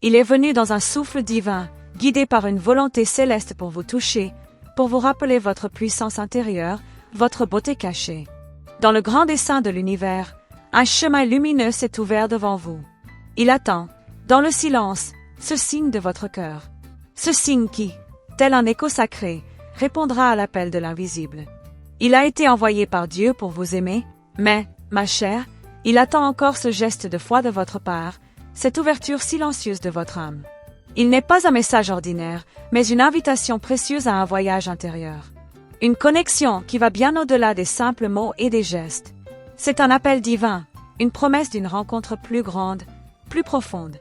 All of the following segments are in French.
Il est venu dans un souffle divin, guidé par une volonté céleste pour vous toucher, pour vous rappeler votre puissance intérieure, votre beauté cachée. Dans le grand dessein de l'univers, un chemin lumineux s'est ouvert devant vous. Il attend, dans le silence, ce signe de votre cœur. Ce signe qui, tel un écho sacré, répondra à l'appel de l'invisible. Il a été envoyé par Dieu pour vous aimer, mais, ma chère, il attend encore ce geste de foi de votre part, cette ouverture silencieuse de votre âme. Il n'est pas un message ordinaire, mais une invitation précieuse à un voyage intérieur. Une connexion qui va bien au-delà des simples mots et des gestes. C'est un appel divin, une promesse d'une rencontre plus grande, plus profonde.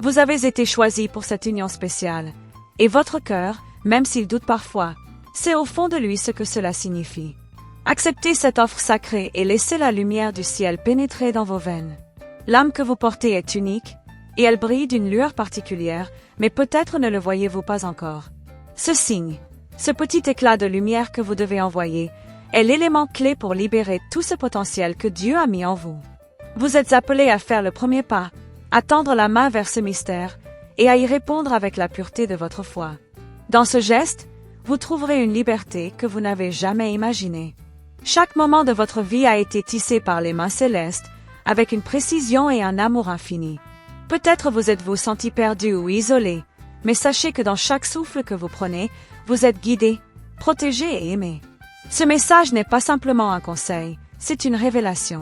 Vous avez été choisi pour cette union spéciale, et votre cœur, même s'il doute parfois, sait au fond de lui ce que cela signifie. Acceptez cette offre sacrée et laissez la lumière du ciel pénétrer dans vos veines. L'âme que vous portez est unique, et elle brille d'une lueur particulière, mais peut-être ne le voyez-vous pas encore. Ce signe, ce petit éclat de lumière que vous devez envoyer, est l'élément clé pour libérer tout ce potentiel que Dieu a mis en vous. Vous êtes appelé à faire le premier pas, à tendre la main vers ce mystère, et à y répondre avec la pureté de votre foi. Dans ce geste, vous trouverez une liberté que vous n'avez jamais imaginée. Chaque moment de votre vie a été tissé par les mains célestes, avec une précision et un amour infini. Peut-être vous êtes-vous senti perdu ou isolé, mais sachez que dans chaque souffle que vous prenez, vous êtes guidé, protégé et aimé. Ce message n'est pas simplement un conseil, c'est une révélation.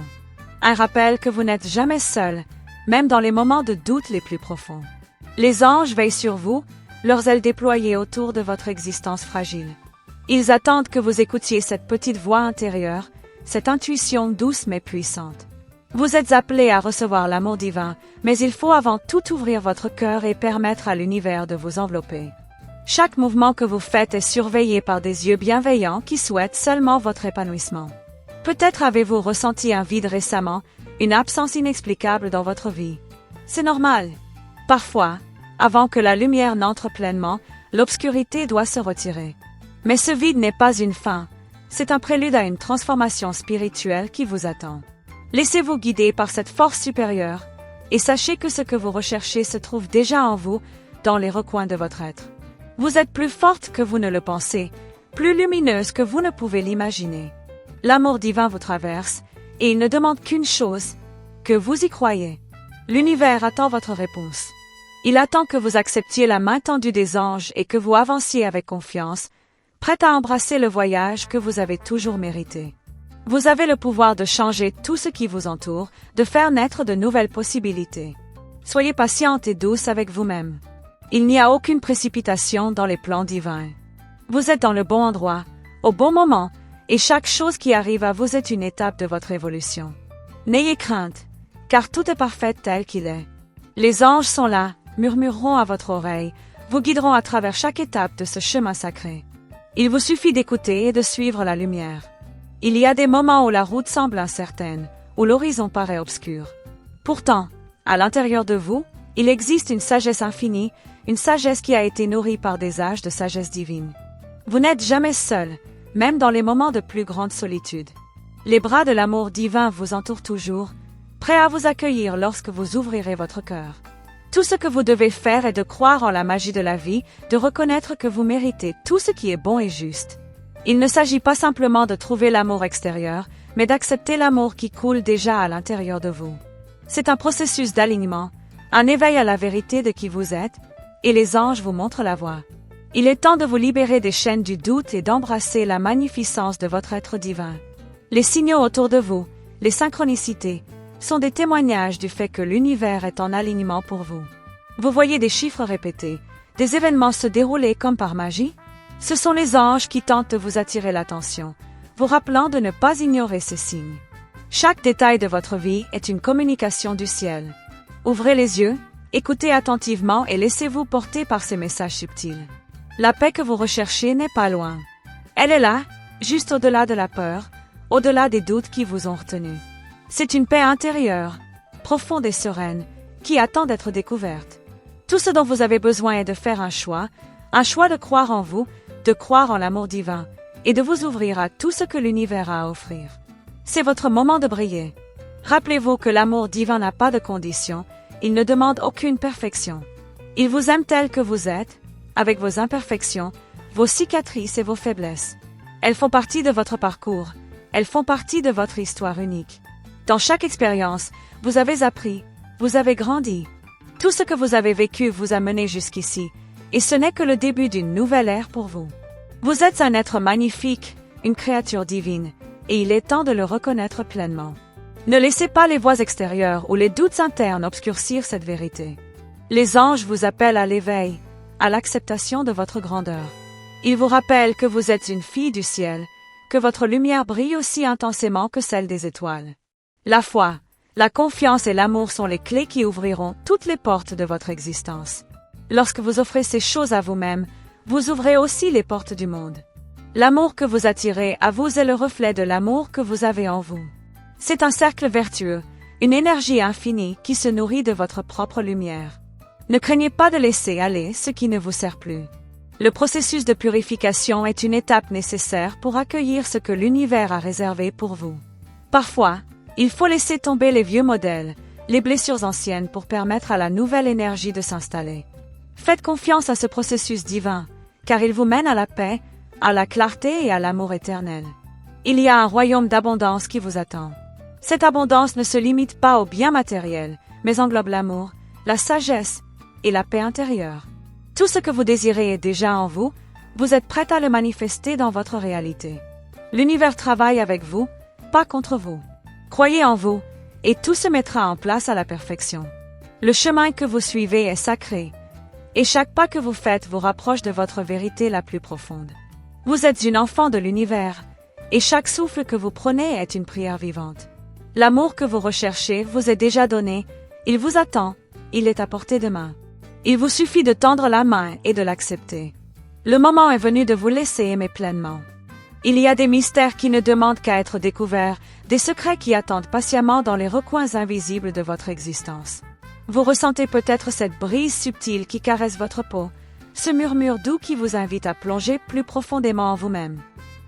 Un rappel que vous n'êtes jamais seul, même dans les moments de doute les plus profonds. Les anges veillent sur vous, leurs ailes déployées autour de votre existence fragile. Ils attendent que vous écoutiez cette petite voix intérieure, cette intuition douce mais puissante. Vous êtes appelé à recevoir l'amour divin, mais il faut avant tout ouvrir votre cœur et permettre à l'univers de vous envelopper. Chaque mouvement que vous faites est surveillé par des yeux bienveillants qui souhaitent seulement votre épanouissement. Peut-être avez-vous ressenti un vide récemment, une absence inexplicable dans votre vie. C'est normal. Parfois, avant que la lumière n'entre pleinement, l'obscurité doit se retirer. Mais ce vide n'est pas une fin, c'est un prélude à une transformation spirituelle qui vous attend. Laissez-vous guider par cette force supérieure, et sachez que ce que vous recherchez se trouve déjà en vous, dans les recoins de votre être. Vous êtes plus forte que vous ne le pensez, plus lumineuse que vous ne pouvez l'imaginer. L'amour divin vous traverse, et il ne demande qu'une chose, que vous y croyez. L'univers attend votre réponse. Il attend que vous acceptiez la main tendue des anges et que vous avanciez avec confiance, prête à embrasser le voyage que vous avez toujours mérité. Vous avez le pouvoir de changer tout ce qui vous entoure, de faire naître de nouvelles possibilités. Soyez patiente et douce avec vous-même. Il n'y a aucune précipitation dans les plans divins. Vous êtes dans le bon endroit, au bon moment, et chaque chose qui arrive à vous est une étape de votre évolution. N'ayez crainte, car tout est parfait tel qu'il est. Les anges sont là, murmureront à votre oreille, vous guideront à travers chaque étape de ce chemin sacré. Il vous suffit d'écouter et de suivre la lumière. Il y a des moments où la route semble incertaine, où l'horizon paraît obscur. Pourtant, à l'intérieur de vous, il existe une sagesse infinie, une sagesse qui a été nourrie par des âges de sagesse divine. Vous n'êtes jamais seul, même dans les moments de plus grande solitude. Les bras de l'amour divin vous entourent toujours, prêts à vous accueillir lorsque vous ouvrirez votre cœur. Tout ce que vous devez faire est de croire en la magie de la vie, de reconnaître que vous méritez tout ce qui est bon et juste. Il ne s'agit pas simplement de trouver l'amour extérieur, mais d'accepter l'amour qui coule déjà à l'intérieur de vous. C'est un processus d'alignement, un éveil à la vérité de qui vous êtes, et les anges vous montrent la voie. Il est temps de vous libérer des chaînes du doute et d'embrasser la magnificence de votre être divin. Les signaux autour de vous, les synchronicités, sont des témoignages du fait que l'univers est en alignement pour vous. Vous voyez des chiffres répétés, des événements se dérouler comme par magie? Ce sont les anges qui tentent de vous attirer l'attention, vous rappelant de ne pas ignorer ces signes. Chaque détail de votre vie est une communication du ciel. Ouvrez les yeux, écoutez attentivement et laissez-vous porter par ces messages subtils. La paix que vous recherchez n'est pas loin. Elle est là, juste au-delà de la peur, au-delà des doutes qui vous ont retenu. C'est une paix intérieure, profonde et sereine, qui attend d'être découverte. Tout ce dont vous avez besoin est de faire un choix de croire en vous, de croire en l'amour divin, et de vous ouvrir à tout ce que l'univers a à offrir. C'est votre moment de briller. Rappelez-vous que l'amour divin n'a pas de condition, il ne demande aucune perfection. Il vous aime tel que vous êtes, avec vos imperfections, vos cicatrices et vos faiblesses. Elles font partie de votre parcours, elles font partie de votre histoire unique. Dans chaque expérience, vous avez appris, vous avez grandi. Tout ce que vous avez vécu vous a mené jusqu'ici, et ce n'est que le début d'une nouvelle ère pour vous. Vous êtes un être magnifique, une créature divine, et il est temps de le reconnaître pleinement. Ne laissez pas les voix extérieures ou les doutes internes obscurcir cette vérité. Les anges vous appellent à l'éveil, à l'acceptation de votre grandeur. Ils vous rappellent que vous êtes une fille du ciel, que votre lumière brille aussi intensément que celle des étoiles. La foi, la confiance et l'amour sont les clés qui ouvriront toutes les portes de votre existence. Lorsque vous offrez ces choses à vous-même, vous ouvrez aussi les portes du monde. L'amour que vous attirez à vous est le reflet de l'amour que vous avez en vous. C'est un cercle vertueux, une énergie infinie qui se nourrit de votre propre lumière. Ne craignez pas de laisser aller ce qui ne vous sert plus. Le processus de purification est une étape nécessaire pour accueillir ce que l'univers a réservé pour vous. Parfois, il faut laisser tomber les vieux modèles, les blessures anciennes pour permettre à la nouvelle énergie de s'installer. Faites confiance à ce processus divin, car il vous mène à la paix, à la clarté et à l'amour éternel. Il y a un royaume d'abondance qui vous attend. Cette abondance ne se limite pas aux biens matériels, mais englobe l'amour, la sagesse et la paix intérieure. Tout ce que vous désirez est déjà en vous, vous êtes prête à le manifester dans votre réalité. L'univers travaille avec vous, pas contre vous. Croyez en vous, et tout se mettra en place à la perfection. Le chemin que vous suivez est sacré, et chaque pas que vous faites vous rapproche de votre vérité la plus profonde. Vous êtes une enfant de l'univers, et chaque souffle que vous prenez est une prière vivante. L'amour que vous recherchez vous est déjà donné, il vous attend, il est à portée de main. Il vous suffit de tendre la main et de l'accepter. Le moment est venu de vous laisser aimer pleinement. Il y a des mystères qui ne demandent qu'à être découverts, des secrets qui attendent patiemment dans les recoins invisibles de votre existence. Vous ressentez peut-être cette brise subtile qui caresse votre peau, ce murmure doux qui vous invite à plonger plus profondément en vous-même.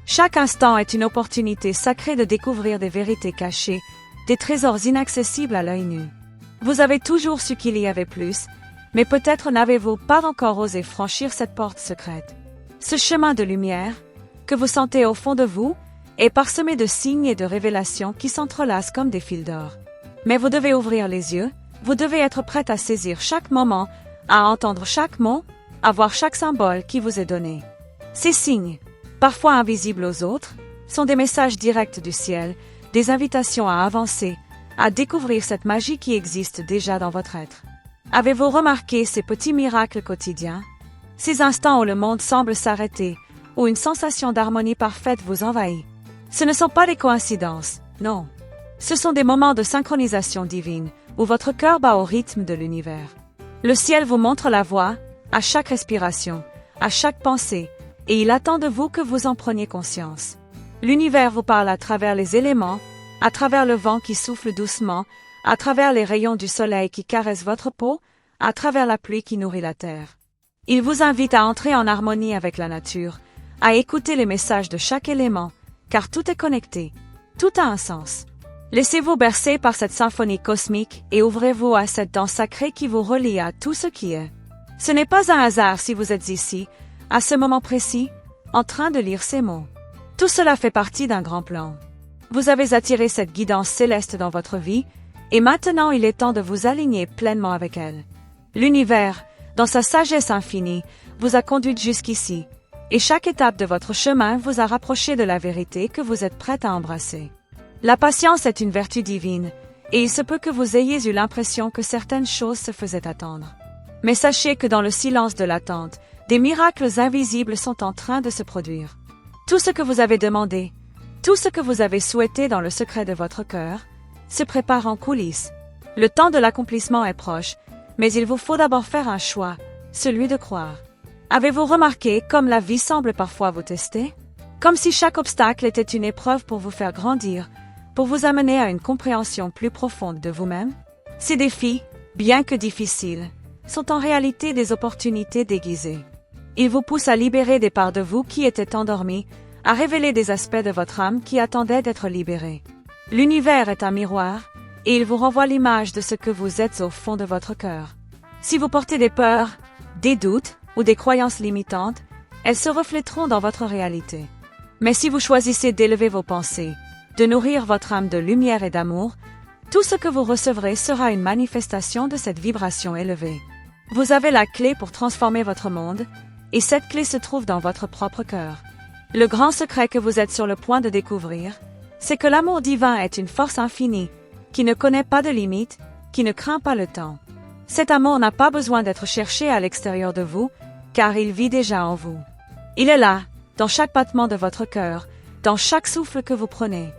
Chaque instant est une opportunité sacrée de découvrir des vérités cachées, des trésors inaccessibles à l'œil nu. Vous avez toujours su qu'il y avait plus, mais peut-être n'avez-vous pas encore osé franchir cette porte secrète. Ce chemin de lumière, que vous sentez au fond de vous, est parsemé de signes et de révélations qui s'entrelacent comme des fils d'or. Mais vous devez ouvrir les yeux, vous devez être prête à saisir chaque moment, à entendre chaque mot, à voir chaque symbole qui vous est donné. Ces signes, parfois invisibles aux autres, sont des messages directs du ciel, des invitations à avancer, à découvrir cette magie qui existe déjà dans votre être. Avez-vous remarqué ces petits miracles quotidiens? Ces instants où le monde semble s'arrêter, où une sensation d'harmonie parfaite vous envahit. Ce ne sont pas des coïncidences, non. Ce sont des moments de synchronisation divine, où votre cœur bat au rythme de l'univers. Le ciel vous montre la voie, à chaque respiration, à chaque pensée, et il attend de vous que vous en preniez conscience. L'univers vous parle à travers les éléments, à travers le vent qui souffle doucement, à travers les rayons du soleil qui caressent votre peau, à travers la pluie qui nourrit la terre. Il vous invite à entrer en harmonie avec la nature, à écouter les messages de chaque élément, car tout est connecté, tout a un sens. Laissez-vous bercer par cette symphonie cosmique et ouvrez-vous à cette danse sacrée qui vous relie à tout ce qui est. Ce n'est pas un hasard si vous êtes ici, à ce moment précis, en train de lire ces mots. Tout cela fait partie d'un grand plan. Vous avez attiré cette guidance céleste dans votre vie, et maintenant il est temps de vous aligner pleinement avec elle. L'univers, dans sa sagesse infinie, vous a conduite jusqu'ici, et chaque étape de votre chemin vous a rapproché de la vérité que vous êtes prête à embrasser. La patience est une vertu divine, et il se peut que vous ayez eu l'impression que certaines choses se faisaient attendre. Mais sachez que dans le silence de l'attente, des miracles invisibles sont en train de se produire. Tout ce que vous avez demandé, tout ce que vous avez souhaité dans le secret de votre cœur, se prépare en coulisses. Le temps de l'accomplissement est proche, mais il vous faut d'abord faire un choix, celui de croire. Avez-vous remarqué comme la vie semble parfois vous tester? Comme si chaque obstacle était une épreuve pour vous faire grandir, pour vous amener à une compréhension plus profonde de vous-même? Ces défis, bien que difficiles, sont en réalité des opportunités déguisées. Ils vous poussent à libérer des parts de vous qui étaient endormies, à révéler des aspects de votre âme qui attendaient d'être libérés. L'univers est un miroir, et il vous renvoie l'image de ce que vous êtes au fond de votre cœur. Si vous portez des peurs, des doutes ou des croyances limitantes, elles se reflèteront dans votre réalité. Mais si vous choisissez d'élever vos pensées, de nourrir votre âme de lumière et d'amour, tout ce que vous recevrez sera une manifestation de cette vibration élevée. Vous avez la clé pour transformer votre monde, et cette clé se trouve dans votre propre cœur. Le grand secret que vous êtes sur le point de découvrir, c'est que l'amour divin est une force infinie, qui ne connaît pas de limites, qui ne craint pas le temps. Cet amour n'a pas besoin d'être cherché à l'extérieur de vous, car il vit déjà en vous. Il est là, dans chaque battement de votre cœur, dans chaque souffle que vous prenez.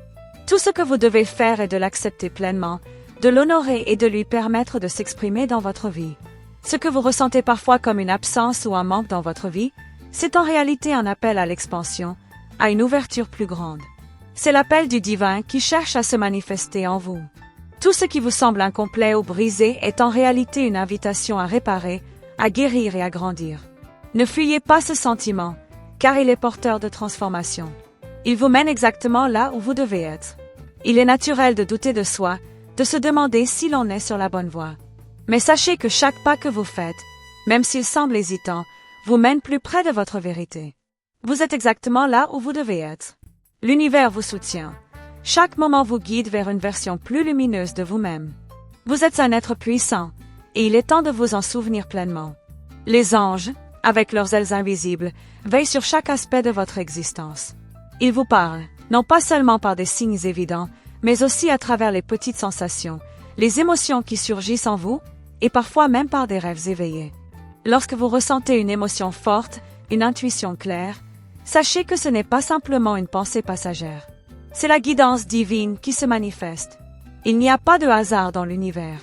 Tout ce que vous devez faire est de l'accepter pleinement, de l'honorer et de lui permettre de s'exprimer dans votre vie. Ce que vous ressentez parfois comme une absence ou un manque dans votre vie, c'est en réalité un appel à l'expansion, à une ouverture plus grande. C'est l'appel du divin qui cherche à se manifester en vous. Tout ce qui vous semble incomplet ou brisé est en réalité une invitation à réparer, à guérir et à grandir. Ne fuyez pas ce sentiment, car il est porteur de transformation. Il vous mène exactement là où vous devez être. Il est naturel de douter de soi, de se demander si l'on est sur la bonne voie. Mais sachez que chaque pas que vous faites, même s'il semble hésitant, vous mène plus près de votre vérité. Vous êtes exactement là où vous devez être. L'univers vous soutient. Chaque moment vous guide vers une version plus lumineuse de vous-même. Vous êtes un être puissant, et il est temps de vous en souvenir pleinement. Les anges, avec leurs ailes invisibles, veillent sur chaque aspect de votre existence. Ils vous parlent, non pas seulement par des signes évidents, mais aussi à travers les petites sensations, les émotions qui surgissent en vous, et parfois même par des rêves éveillés. Lorsque vous ressentez une émotion forte, une intuition claire, sachez que ce n'est pas simplement une pensée passagère. C'est la guidance divine qui se manifeste. Il n'y a pas de hasard dans l'univers.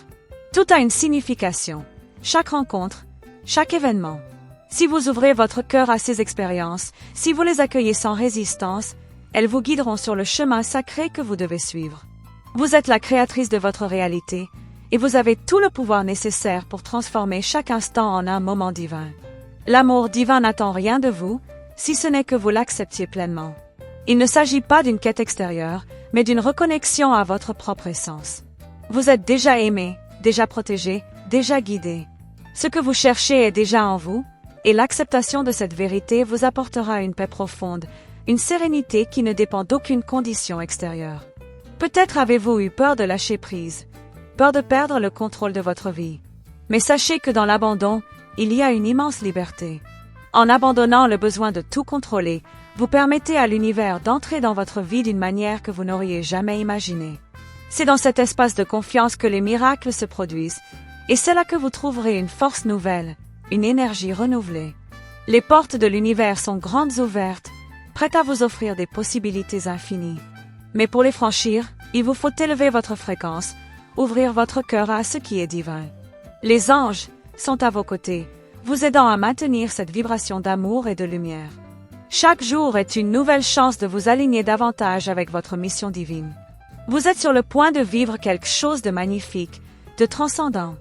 Tout a une signification. Chaque rencontre, chaque événement. Si vous ouvrez votre cœur à ces expériences, si vous les accueillez sans résistance, elles vous guideront sur le chemin sacré que vous devez suivre. Vous êtes la créatrice de votre réalité, et vous avez tout le pouvoir nécessaire pour transformer chaque instant en un moment divin. L'amour divin n'attend rien de vous, si ce n'est que vous l'acceptiez pleinement. Il ne s'agit pas d'une quête extérieure, mais d'une reconnexion à votre propre essence. Vous êtes déjà aimé, déjà protégé, déjà guidé. Ce que vous cherchez est déjà en vous, et l'acceptation de cette vérité vous apportera une paix profonde, une sérénité qui ne dépend d'aucune condition extérieure. Peut-être avez-vous eu peur de lâcher prise, peur de perdre le contrôle de votre vie. Mais sachez que dans l'abandon, il y a une immense liberté. En abandonnant le besoin de tout contrôler, vous permettez à l'univers d'entrer dans votre vie d'une manière que vous n'auriez jamais imaginée. C'est dans cet espace de confiance que les miracles se produisent, et c'est là que vous trouverez une force nouvelle, une énergie renouvelée. Les portes de l'univers sont grandes ouvertes, prêtes à vous offrir des possibilités infinies. Mais pour les franchir, il vous faut élever votre fréquence, ouvrir votre cœur à ce qui est divin. Les anges sont à vos côtés, vous aidant à maintenir cette vibration d'amour et de lumière. Chaque jour est une nouvelle chance de vous aligner davantage avec votre mission divine. Vous êtes sur le point de vivre quelque chose de magnifique, de transcendant.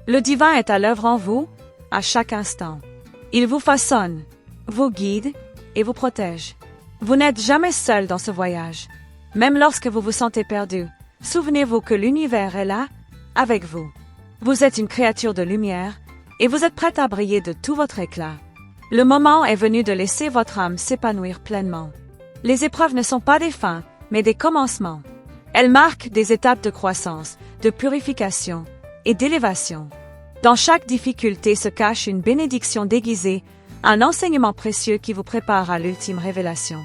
Le divin est à l'œuvre en vous, à chaque instant. Il vous façonne, vous guide et vous protège. Vous n'êtes jamais seul dans ce voyage. Même lorsque vous vous sentez perdu, souvenez-vous que l'univers est là, avec vous. Vous êtes une créature de lumière, et vous êtes prête à briller de tout votre éclat. Le moment est venu de laisser votre âme s'épanouir pleinement. Les épreuves ne sont pas des fins, mais des commencements. Elles marquent des étapes de croissance, de purification et d'élévation. Dans chaque difficulté se cache une bénédiction déguisée, un enseignement précieux qui vous prépare à l'ultime révélation.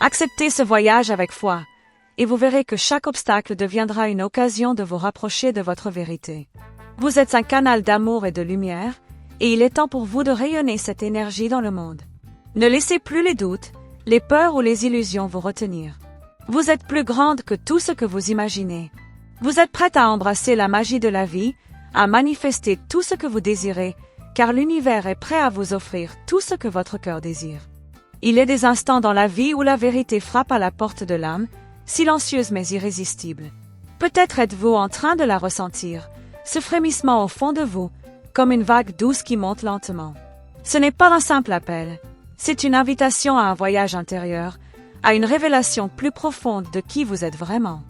Acceptez ce voyage avec foi, et vous verrez que chaque obstacle deviendra une occasion de vous rapprocher de votre vérité. Vous êtes un canal d'amour et de lumière, et il est temps pour vous de rayonner cette énergie dans le monde. Ne laissez plus les doutes, les peurs ou les illusions vous retenir. Vous êtes plus grande que tout ce que vous imaginez. Vous êtes prête à embrasser la magie de la vie, à manifester tout ce que vous désirez, car l'univers est prêt à vous offrir tout ce que votre cœur désire. Il est des instants dans la vie où la vérité frappe à la porte de l'âme, silencieuse mais irrésistible. Peut-être êtes-vous en train de la ressentir, ce frémissement au fond de vous, comme une vague douce qui monte lentement. Ce n'est pas un simple appel, c'est une invitation à un voyage intérieur, à une révélation plus profonde de qui vous êtes vraiment.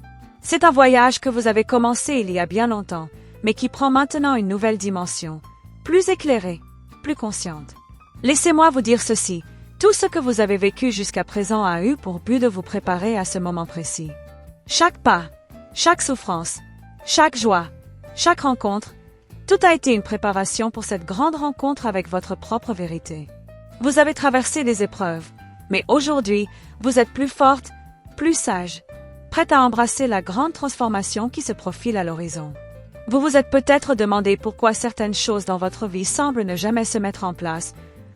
C'est un voyage que vous avez commencé il y a bien longtemps, mais qui prend maintenant une nouvelle dimension, plus éclairée, plus consciente. Laissez-moi vous dire ceci, tout ce que vous avez vécu jusqu'à présent a eu pour but de vous préparer à ce moment précis. Chaque pas, chaque souffrance, chaque joie, chaque rencontre, tout a été une préparation pour cette grande rencontre avec votre propre vérité. Vous avez traversé des épreuves, mais aujourd'hui, vous êtes plus forte, plus sage, prête à embrasser la grande transformation qui se profile à l'horizon. Vous vous êtes peut-être demandé pourquoi certaines choses dans votre vie semblent ne jamais se mettre en place,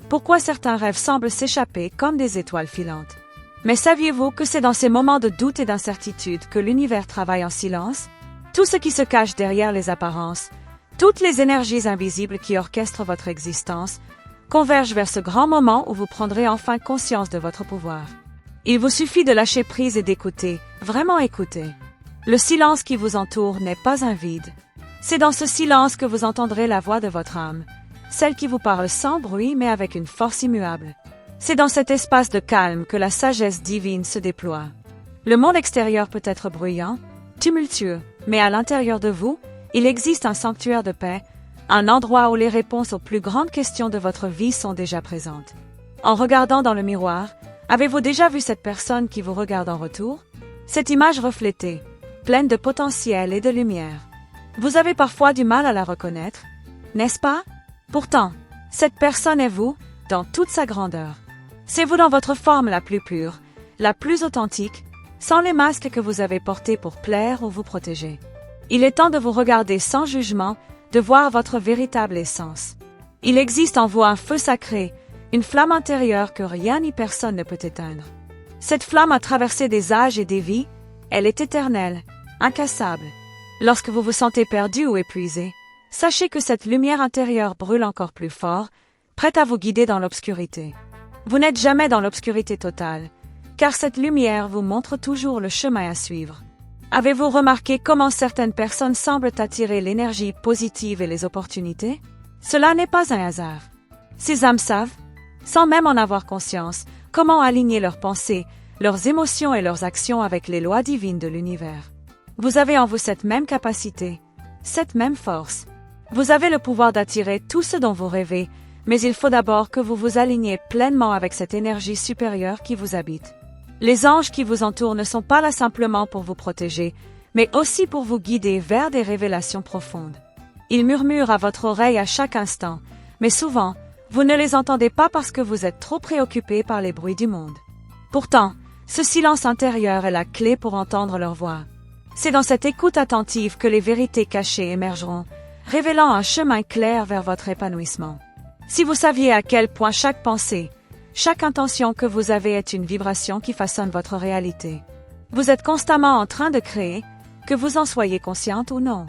pourquoi certains rêves semblent s'échapper comme des étoiles filantes. Mais saviez-vous que c'est dans ces moments de doute et d'incertitude que l'univers travaille en silence? Tout ce qui se cache derrière les apparences, toutes les énergies invisibles qui orchestrent votre existence, convergent vers ce grand moment où vous prendrez enfin conscience de votre pouvoir. Il vous suffit de lâcher prise et d'écouter, vraiment écouter. Le silence qui vous entoure n'est pas un vide. C'est dans ce silence que vous entendrez la voix de votre âme, celle qui vous parle sans bruit mais avec une force immuable. C'est dans cet espace de calme que la sagesse divine se déploie. Le monde extérieur peut être bruyant, tumultueux, mais à l'intérieur de vous, il existe un sanctuaire de paix, un endroit où les réponses aux plus grandes questions de votre vie sont déjà présentes. En regardant dans le miroir, avez-vous déjà vu cette personne qui vous regarde en retour? Cette image reflétée, pleine de potentiel et de lumière. Vous avez parfois du mal à la reconnaître, n'est-ce pas? Pourtant, cette personne est vous, dans toute sa grandeur. C'est vous dans votre forme la plus pure, la plus authentique, sans les masques que vous avez portés pour plaire ou vous protéger. Il est temps de vous regarder sans jugement, de voir votre véritable essence. Il existe en vous un feu sacré, une flamme intérieure que rien ni personne ne peut éteindre. Cette flamme a traversé des âges et des vies, elle est éternelle, incassable. Lorsque vous vous sentez perdu ou épuisé, sachez que cette lumière intérieure brûle encore plus fort, prête à vous guider dans l'obscurité. Vous n'êtes jamais dans l'obscurité totale, car cette lumière vous montre toujours le chemin à suivre. Avez-vous remarqué comment certaines personnes semblent attirer l'énergie positive et les opportunités? Cela n'est pas un hasard. Ces âmes savent, sans même en avoir conscience, comment aligner leurs pensées, leurs émotions et leurs actions avec les lois divines de l'univers. Vous avez en vous cette même capacité, cette même force. Vous avez le pouvoir d'attirer tout ce dont vous rêvez, mais il faut d'abord que vous vous aligniez pleinement avec cette énergie supérieure qui vous habite. Les anges qui vous entourent ne sont pas là simplement pour vous protéger, mais aussi pour vous guider vers des révélations profondes. Ils murmurent à votre oreille à chaque instant, mais souvent, vous ne les entendez pas parce que vous êtes trop préoccupé par les bruits du monde. Pourtant, ce silence intérieur est la clé pour entendre leur voix. C'est dans cette écoute attentive que les vérités cachées émergeront, révélant un chemin clair vers votre épanouissement. Si vous saviez à quel point chaque pensée, chaque intention que vous avez est une vibration qui façonne votre réalité. Vous êtes constamment en train de créer, que vous en soyez consciente ou non.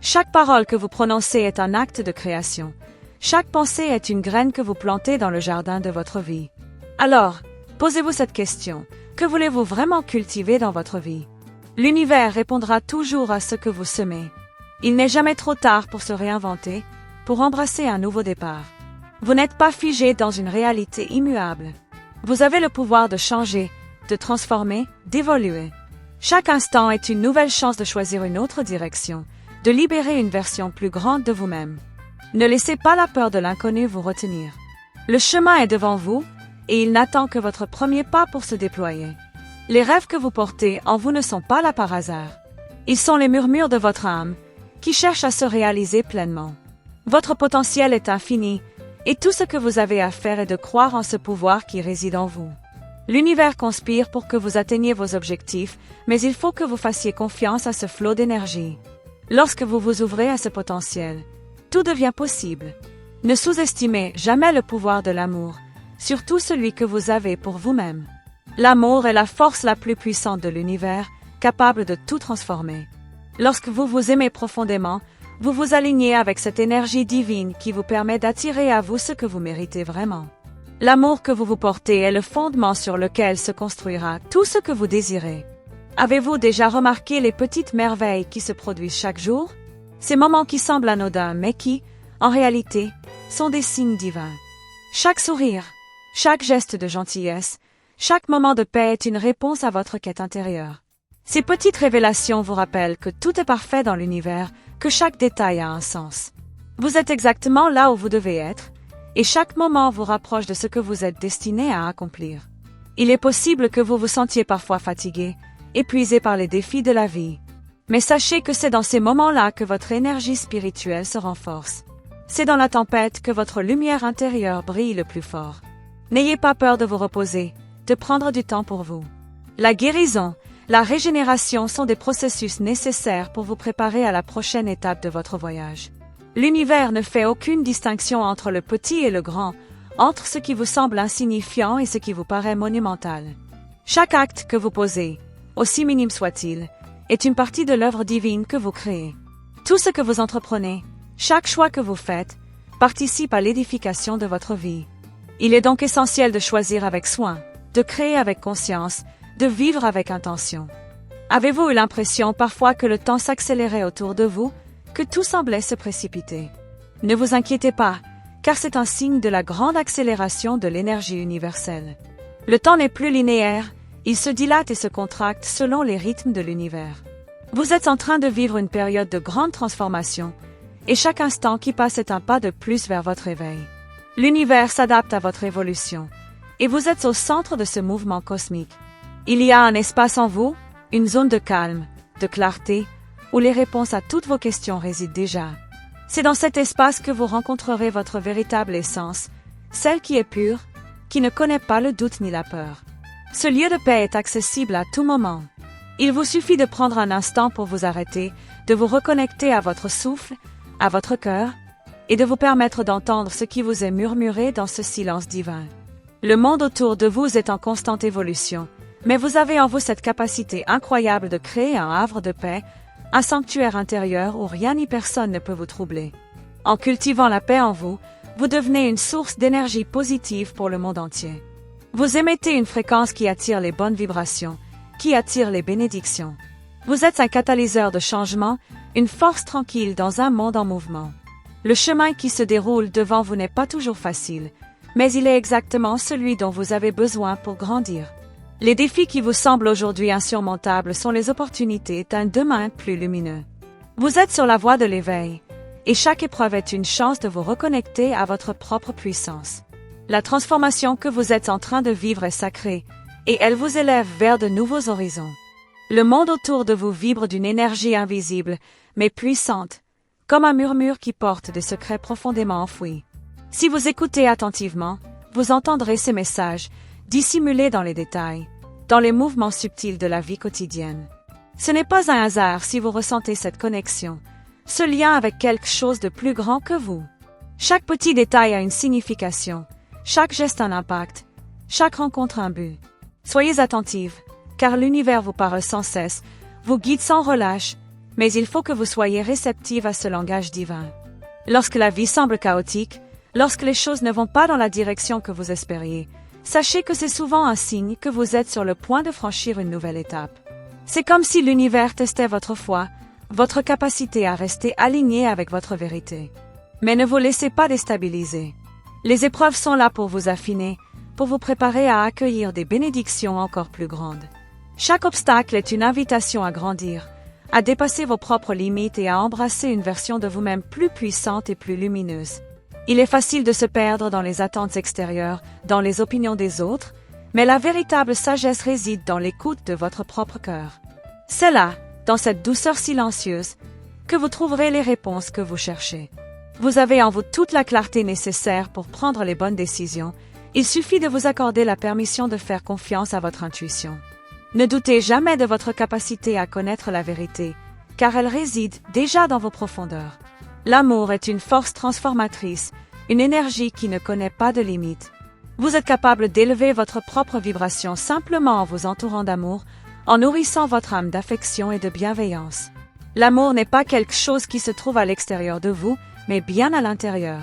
Chaque parole que vous prononcez est un acte de création. Chaque pensée est une graine que vous plantez dans le jardin de votre vie. Alors, posez-vous cette question. Que voulez-vous vraiment cultiver dans votre vie? L'univers répondra toujours à ce que vous semez. Il n'est jamais trop tard pour se réinventer, pour embrasser un nouveau départ. Vous n'êtes pas figé dans une réalité immuable. Vous avez le pouvoir de changer, de transformer, d'évoluer. Chaque instant est une nouvelle chance de choisir une autre direction, de libérer une version plus grande de vous-même. Ne laissez pas la peur de l'inconnu vous retenir. Le chemin est devant vous, et il n'attend que votre premier pas pour se déployer. Les rêves que vous portez en vous ne sont pas là par hasard. Ils sont les murmures de votre âme, qui cherchent à se réaliser pleinement. Votre potentiel est infini, et tout ce que vous avez à faire est de croire en ce pouvoir qui réside en vous. L'univers conspire pour que vous atteigniez vos objectifs, mais il faut que vous fassiez confiance à ce flot d'énergie. Lorsque vous vous ouvrez à ce potentiel, tout devient possible. Ne sous-estimez jamais le pouvoir de l'amour, surtout celui que vous avez pour vous-même. L'amour est la force la plus puissante de l'univers, capable de tout transformer. Lorsque vous vous aimez profondément, vous vous alignez avec cette énergie divine qui vous permet d'attirer à vous ce que vous méritez vraiment. L'amour que vous vous portez est le fondement sur lequel se construira tout ce que vous désirez. Avez-vous déjà remarqué les petites merveilles qui se produisent chaque jour? Ces moments qui semblent anodins mais qui, en réalité, sont des signes divins. Chaque sourire, chaque geste de gentillesse, chaque moment de paix est une réponse à votre quête intérieure. Ces petites révélations vous rappellent que tout est parfait dans l'univers, que chaque détail a un sens. Vous êtes exactement là où vous devez être, et chaque moment vous rapproche de ce que vous êtes destiné à accomplir. Il est possible que vous vous sentiez parfois fatigué, épuisé par les défis de la vie. Mais sachez que c'est dans ces moments-là que votre énergie spirituelle se renforce. C'est dans la tempête que votre lumière intérieure brille le plus fort. N'ayez pas peur de vous reposer, de prendre du temps pour vous. La guérison, la régénération sont des processus nécessaires pour vous préparer à la prochaine étape de votre voyage. L'univers ne fait aucune distinction entre le petit et le grand, entre ce qui vous semble insignifiant et ce qui vous paraît monumental. Chaque acte que vous posez, aussi minime soit-il, est une partie de l'œuvre divine que vous créez. Tout ce que vous entreprenez, chaque choix que vous faites, participe à l'édification de votre vie. Il est donc essentiel de choisir avec soin, de créer avec conscience, de vivre avec intention. Avez-vous eu l'impression parfois que le temps s'accélérait autour de vous, que tout semblait se précipiter? Ne vous inquiétez pas, car c'est un signe de la grande accélération de l'énergie universelle. Le temps n'est plus linéaire, il se dilate et se contracte selon les rythmes de l'univers. Vous êtes en train de vivre une période de grande transformation, et chaque instant qui passe est un pas de plus vers votre éveil. L'univers s'adapte à votre évolution, et vous êtes au centre de ce mouvement cosmique. Il y a un espace en vous, une zone de calme, de clarté, où les réponses à toutes vos questions résident déjà. C'est dans cet espace que vous rencontrerez votre véritable essence, celle qui est pure, qui ne connaît pas le doute ni la peur. Ce lieu de paix est accessible à tout moment. Il vous suffit de prendre un instant pour vous arrêter, de vous reconnecter à votre souffle, à votre cœur, et de vous permettre d'entendre ce qui vous est murmuré dans ce silence divin. Le monde autour de vous est en constante évolution, mais vous avez en vous cette capacité incroyable de créer un havre de paix, un sanctuaire intérieur où rien ni personne ne peut vous troubler. En cultivant la paix en vous, vous devenez une source d'énergie positive pour le monde entier. Vous émettez une fréquence qui attire les bonnes vibrations, qui attire les bénédictions. Vous êtes un catalyseur de changement, une force tranquille dans un monde en mouvement. Le chemin qui se déroule devant vous n'est pas toujours facile, mais il est exactement celui dont vous avez besoin pour grandir. Les défis qui vous semblent aujourd'hui insurmontables sont les opportunités d'un demain plus lumineux. Vous êtes sur la voie de l'éveil, et chaque épreuve est une chance de vous reconnecter à votre propre puissance. La transformation que vous êtes en train de vivre est sacrée, et elle vous élève vers de nouveaux horizons. Le monde autour de vous vibre d'une énergie invisible, mais puissante, comme un murmure qui porte des secrets profondément enfouis. Si vous écoutez attentivement, vous entendrez ces messages, dissimulés dans les détails, dans les mouvements subtils de la vie quotidienne. Ce n'est pas un hasard si vous ressentez cette connexion, ce lien avec quelque chose de plus grand que vous. Chaque petit détail a une signification, chaque geste un impact, chaque rencontre un but. Soyez attentive, car l'univers vous parle sans cesse, vous guide sans relâche, mais il faut que vous soyez réceptive à ce langage divin. Lorsque la vie semble chaotique, lorsque les choses ne vont pas dans la direction que vous espériez, sachez que c'est souvent un signe que vous êtes sur le point de franchir une nouvelle étape. C'est comme si l'univers testait votre foi, votre capacité à rester aligné avec votre vérité. Mais ne vous laissez pas déstabiliser. Les épreuves sont là pour vous affiner, pour vous préparer à accueillir des bénédictions encore plus grandes. Chaque obstacle est une invitation à grandir, à dépasser vos propres limites et à embrasser une version de vous-même plus puissante et plus lumineuse. Il est facile de se perdre dans les attentes extérieures, dans les opinions des autres, mais la véritable sagesse réside dans l'écoute de votre propre cœur. C'est là, dans cette douceur silencieuse, que vous trouverez les réponses que vous cherchez. Vous avez en vous toute la clarté nécessaire pour prendre les bonnes décisions. Il suffit de vous accorder la permission de faire confiance à votre intuition. Ne doutez jamais de votre capacité à connaître la vérité, car elle réside déjà dans vos profondeurs. L'amour est une force transformatrice, une énergie qui ne connaît pas de limites. Vous êtes capable d'élever votre propre vibration simplement en vous entourant d'amour, en nourrissant votre âme d'affection et de bienveillance. L'amour n'est pas quelque chose qui se trouve à l'extérieur de vous, mais bien à l'intérieur.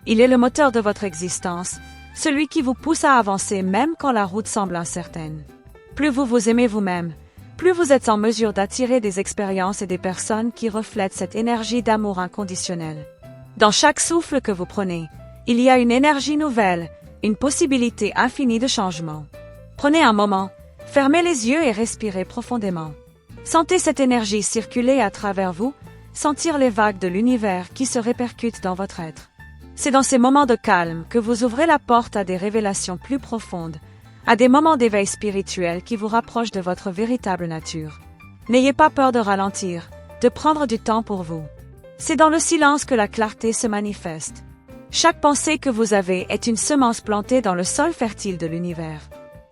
Il est le moteur de votre existence, celui qui vous pousse à avancer même quand la route semble incertaine. Plus vous vous aimez vous-même, plus vous êtes en mesure d'attirer des expériences et des personnes qui reflètent cette énergie d'amour inconditionnel. Dans chaque souffle que vous prenez, il y a une énergie nouvelle, une possibilité infinie de changement. Prenez un moment, fermez les yeux et respirez profondément. Sentez cette énergie circuler à travers vous, sentir les vagues de l'univers qui se répercutent dans votre être. C'est dans ces moments de calme que vous ouvrez la porte à des révélations plus profondes, à des moments d'éveil spirituel qui vous rapprochent de votre véritable nature. N'ayez pas peur de ralentir, de prendre du temps pour vous. C'est dans le silence que la clarté se manifeste. Chaque pensée que vous avez est une semence plantée dans le sol fertile de l'univers.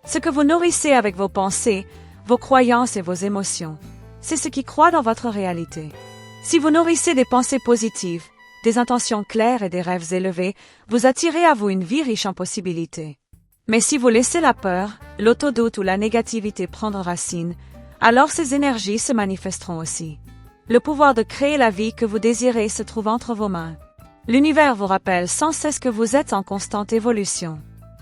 Ce que vous nourrissez avec vos pensées, vos croyances et vos émotions, c'est ce qui croît dans votre réalité. Si vous nourrissez des pensées positives, des intentions claires et des rêves élevés, vous attirez à vous une vie riche en possibilités. Mais si vous laissez la peur, l'autodoute ou la négativité prendre racine, alors ces énergies se manifesteront aussi. Le pouvoir de créer la vie que vous désirez se trouve entre vos mains. L'univers vous rappelle sans cesse que vous êtes en constante évolution.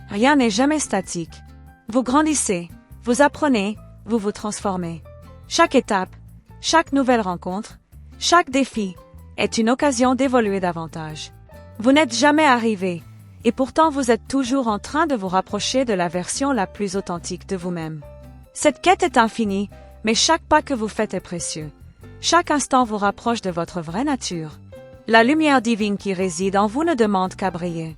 Rien n'est jamais statique. Vous grandissez, vous apprenez, vous vous transformez. Chaque étape, chaque nouvelle rencontre, chaque défi est une occasion d'évoluer davantage. Vous n'êtes jamais arrivé, et pourtant vous êtes toujours en train de vous rapprocher de la version la plus authentique de vous-même. Cette quête est infinie, mais chaque pas que vous faites est précieux. Chaque instant vous rapproche de votre vraie nature. La lumière divine qui réside en vous ne demande qu'à briller.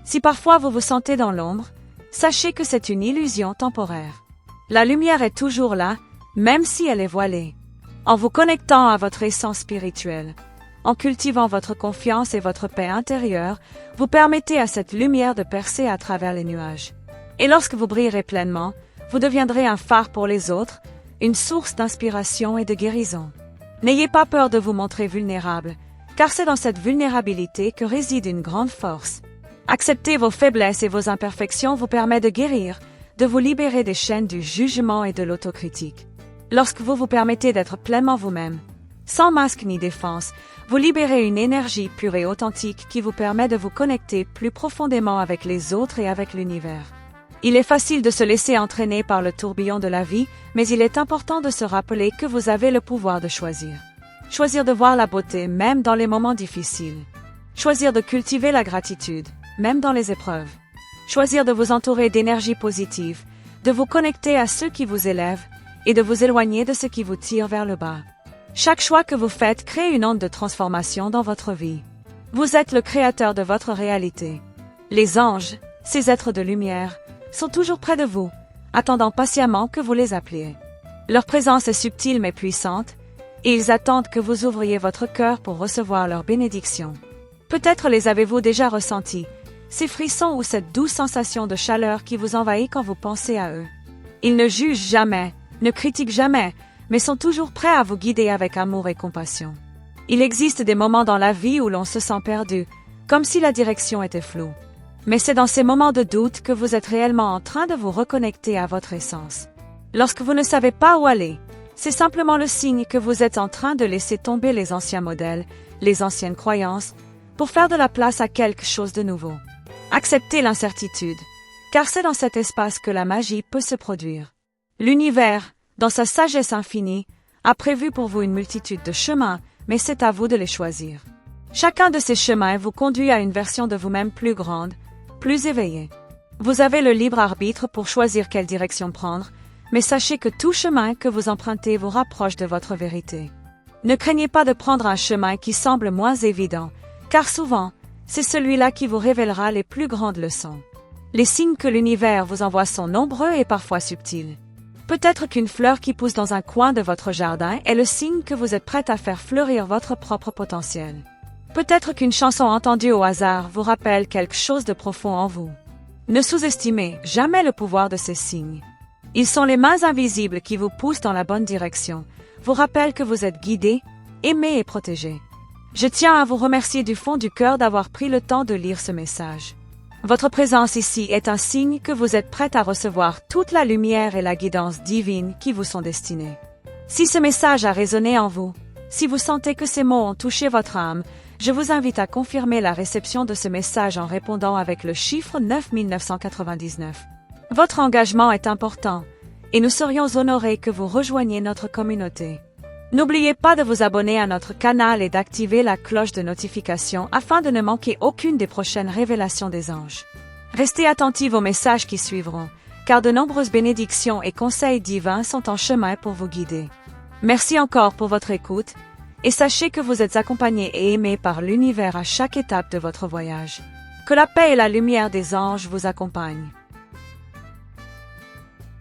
Si parfois vous vous sentez dans l'ombre, sachez que c'est une illusion temporaire. La lumière est toujours là, même si elle est voilée. En vous connectant à votre essence spirituelle, en cultivant votre confiance et votre paix intérieure, vous permettez à cette lumière de percer à travers les nuages. Et lorsque vous brillerez pleinement, vous deviendrez un phare pour les autres, une source d'inspiration et de guérison. N'ayez pas peur de vous montrer vulnérable, car c'est dans cette vulnérabilité que réside une grande force. Accepter vos faiblesses et vos imperfections vous permet de guérir, de vous libérer des chaînes du jugement et de l'autocritique. Lorsque vous vous permettez d'être pleinement vous-même, sans masque ni défense, vous libérez une énergie pure et authentique qui vous permet de vous connecter plus profondément avec les autres et avec l'univers. Il est facile de se laisser entraîner par le tourbillon de la vie, mais il est important de se rappeler que vous avez le pouvoir de choisir. Choisir de voir la beauté même dans les moments difficiles. Choisir de cultiver la gratitude, même dans les épreuves. Choisir de vous entourer d'énergie positive, de vous connecter à ceux qui vous élèvent et de vous éloigner de ce qui vous tire vers le bas. Chaque choix que vous faites crée une onde de transformation dans votre vie. Vous êtes le créateur de votre réalité. Les anges, ces êtres de lumière, sont toujours près de vous, attendant patiemment que vous les appeliez. Leur présence est subtile mais puissante, et ils attendent que vous ouvriez votre cœur pour recevoir leur bénédiction. Peut-être les avez-vous déjà ressentis, ces frissons ou cette douce sensation de chaleur qui vous envahit quand vous pensez à eux. Ils ne jugent jamais, ne critiquent jamais, mais sont toujours prêts à vous guider avec amour et compassion. Il existe des moments dans la vie où l'on se sent perdu, comme si la direction était floue. Mais c'est dans ces moments de doute que vous êtes réellement en train de vous reconnecter à votre essence. Lorsque vous ne savez pas où aller, c'est simplement le signe que vous êtes en train de laisser tomber les anciens modèles, les anciennes croyances, pour faire de la place à quelque chose de nouveau. Acceptez l'incertitude, car c'est dans cet espace que la magie peut se produire. L'univers, dans sa sagesse infinie, a prévu pour vous une multitude de chemins, mais c'est à vous de les choisir. Chacun de ces chemins vous conduit à une version de vous-même plus grande, plus éveillée. Vous avez le libre arbitre pour choisir quelle direction prendre, mais sachez que tout chemin que vous empruntez vous rapproche de votre vérité. Ne craignez pas de prendre un chemin qui semble moins évident, car souvent, c'est celui-là qui vous révélera les plus grandes leçons. Les signes que l'univers vous envoie sont nombreux et parfois subtils. Peut-être qu'une fleur qui pousse dans un coin de votre jardin est le signe que vous êtes prête à faire fleurir votre propre potentiel. Peut-être qu'une chanson entendue au hasard vous rappelle quelque chose de profond en vous. Ne sous-estimez jamais le pouvoir de ces signes. Ils sont les mains invisibles qui vous poussent dans la bonne direction, vous rappellent que vous êtes guidé, aimé et protégé. Je tiens à vous remercier du fond du cœur d'avoir pris le temps de lire ce message. Votre présence ici est un signe que vous êtes prête à recevoir toute la lumière et la guidance divine qui vous sont destinées. Si ce message a résonné en vous, si vous sentez que ces mots ont touché votre âme, je vous invite à confirmer la réception de ce message en répondant avec le chiffre 9999. Votre engagement est important, et nous serions honorés que vous rejoigniez notre communauté. N'oubliez pas de vous abonner à notre canal et d'activer la cloche de notification afin de ne manquer aucune des prochaines révélations des anges. Restez attentifs aux messages qui suivront, car de nombreuses bénédictions et conseils divins sont en chemin pour vous guider. Merci encore pour votre écoute, et sachez que vous êtes accompagné et aimé par l'univers à chaque étape de votre voyage. Que la paix et la lumière des anges vous accompagnent.